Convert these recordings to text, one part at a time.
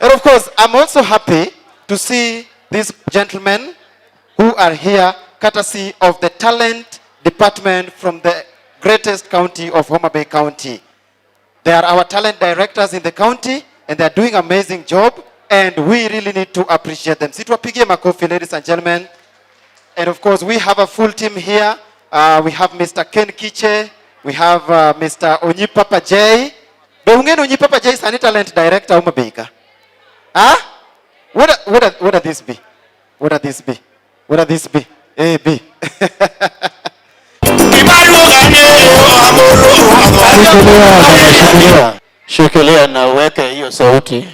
And of course, I'm also happy to see these gentlemen who are here courtesy of the talent department from the greatest county of Homa Bay County. They are our talent directors in the county and they are doing an amazing job and we really need to appreciate them. Situwapigie makofi, ladies and gentlemen. And of course, we have a full team here. We have Mr. Ken Kiche. We have Mr. Onyi Papa Jey. Onyi Papa Jey is a talent director Homa Bay. Huh? What would this be? What would this be? What would this be? A, B. Shikilia na uweke hiyo sauti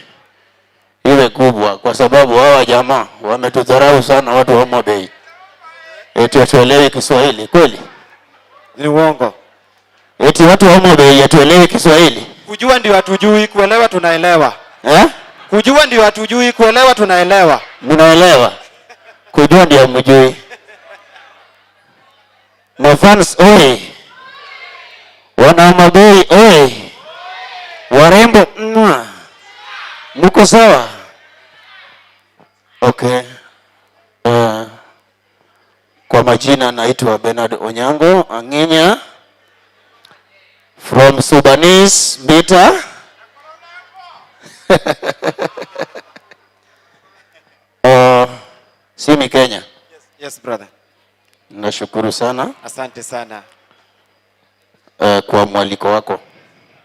iwe kubwa kwa sababu hawa jamaa wametudharau sana watu wa Homa Bay. Eti hatuelewi Kiswahili kweli? Ni uongo. Eti watu wa Homa Bay hatuelewi Kiswahili? Kujua ndio hatujui, kuelewa tunaelewa. Kujua ndio hatujui, kuelewa tunaelewa. Mnaelewa? Kujua ndio mjui. Mafans oi. Wana Homa Bay oi. Warembo mko sawa? Okay. Kwa majina naitwa Bernard Onyango Anginya from Sudanese Bita. Simi Kenya. Yes brother. Nashukuru sana. Asante sana. Kwa mwaliko wako.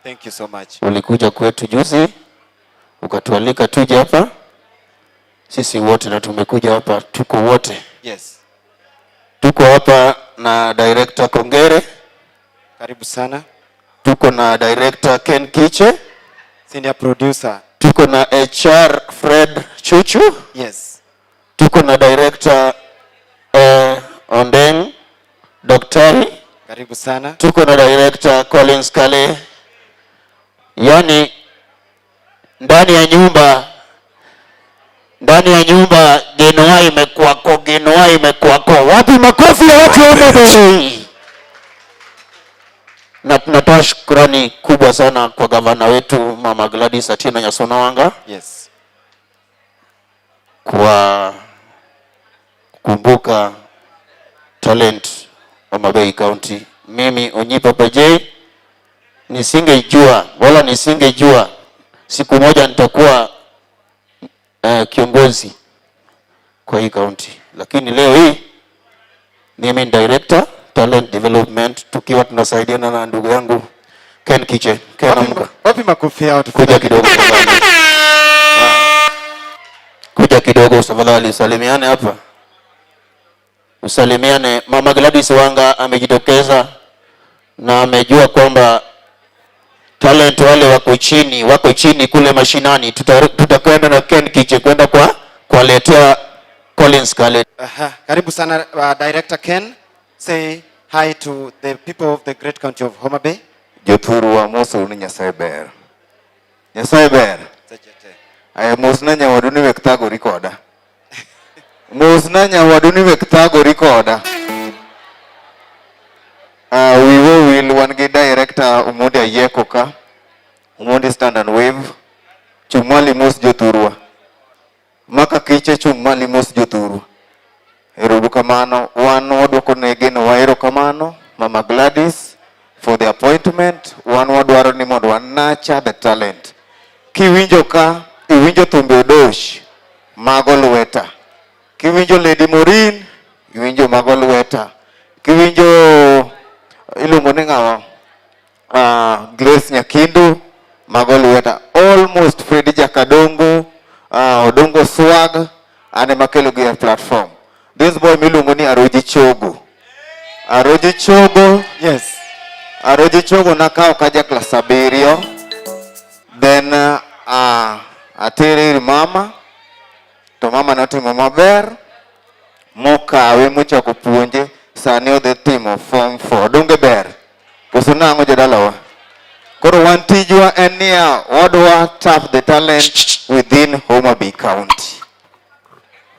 Thank you so much. Ulikuja kwetu juzi, ukatualika tuje hapa. Sisi wote na tumekuja hapa, tuko wote. Yes. Tuko hapa na director Kongere. Karibu sana. Tuko na director Ken Kiche. Senior producer. Tuko na HR Fred Chuchu. Yes. Tuko na director Ondeng Daktari. Karibu sana. Tuko na director Collins Kale. Yani ndani ya nyumba genoa imekuwako. Wapi makofi ya watu wote? Na tunatoa shukrani kubwa sana kwa gavana wetu Mama Gladys Atieno Nyasonawanga. Yes. Kwa kumbuka talent Homa Bay County. Mimi Onyi Papa Jey nisingejua siku moja nitakuwa kiongozi kwa hii county. Lakini leo hii mimi ni director talent development tukiwa tunasaidiana na ndugu yangu Ken Kiche. Wapi makofi yao kuja kidogo tafadhali. Kuja kidogo tafadhali, salimiane hapa. Usalimiane. Mama Gladys Wanga amejitokeza na amejua kwamba talent wale wako chini kule mashinani. Tutakwenda na Ken Kiche kwenda kwa letea Collins Kale. Karibu sana director Ken. Say hi to the people of the great county of Homa Bay. Jothuru wa moso ni Nyasaye ber. Nyasaye ber. Aya mosnanya waduni wektago rikoda. Mosnanya waduni wektago rikoda. We will one get director Umundi Ayekoka. Umundi stand and wave. Chumali mos jothurwa. Maka Kiche chumali mos jothurwa. Erokamano wan wadwoko negeno waero kamano Mama Gladys for the appointment. Wan wadwaro ni mondo nurture the talent. Kiwinjo ka iwinjo Thumbe Odosh mago lweta. Kiwinjo Lady Morin iwinjo mago lweta. Kiwinjo iluongo ni ngawa Grace Nyakindu mago lweta. Almost Freddy Jakadongo Odongo Swag ane makelo gi platform. This boy miluongo ni Aroji Chogo. Yes. Aroji Chogo nakao kaja class 7. Then atere mama. To mama notimo maber. Mokawe mochako puonje sani odhi timo form 4. Donge ber. Koso nango jodalawa. Koro wan tijwa en niya wadwa tap the talent within Homa Bay County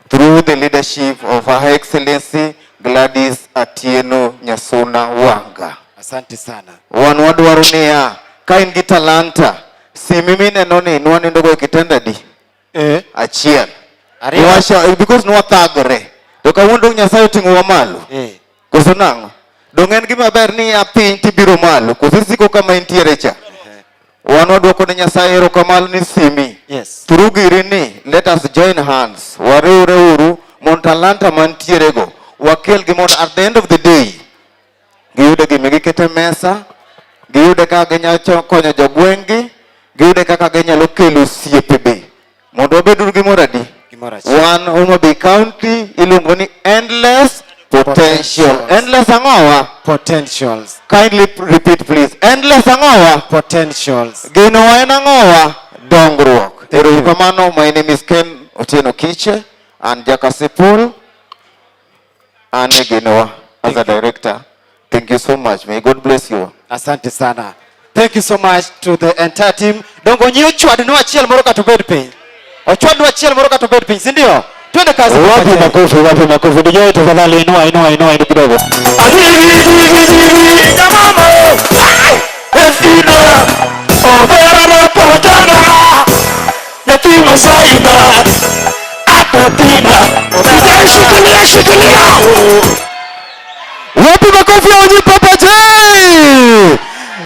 through the leadership of Her Excellency Gladys Atieno Nyasonawanga. Asante sana. Wan wadwaro niya ka in gi talanta si mimi neno ni nwanindo go kitanda di achiel. Ariyo. Washa because no thagre. To kawuono Nyasaye oting'o wa malo. Koso nang'o? Dong en gima ber ni apiny tibiro malo. Koso isiko kama intiere cha. Wan waduoko ne Nyasaye erokamano ni simi. Yes. Through giri ni, let us join hands. Wariwre uru mondo talanta mantiere go wakel gi mondo at the end of the day giyude gima gikete mesa, giyude kaka ginyalo konyo jogweng'gi, giyude kaka ginyalo kelo osiepe be. Mondo wabed uru gimoro adi? One Homa Bay County iluongo ni endless potential. Endless ang'owa? Potentials. Kindly repeat please. Endless ang'owa? Potentials. Ginowa en ang'owa? Dongruok. Erokamano. My name is Ken Otieno Kiche and Jakasipul and Ginowa as a director. Thank you so much. May God bless you. Asante sana. Thank you so much to the entire team. Dongo nyi ochwad no achiel moro ka to bed piny. Ochwad no achiel moro ka to bed piny, si ndio? Twende kazi. Wapi makofi. DJ tafadhali inua kidogo. Wapi makofi ya Onyi Papa Jey?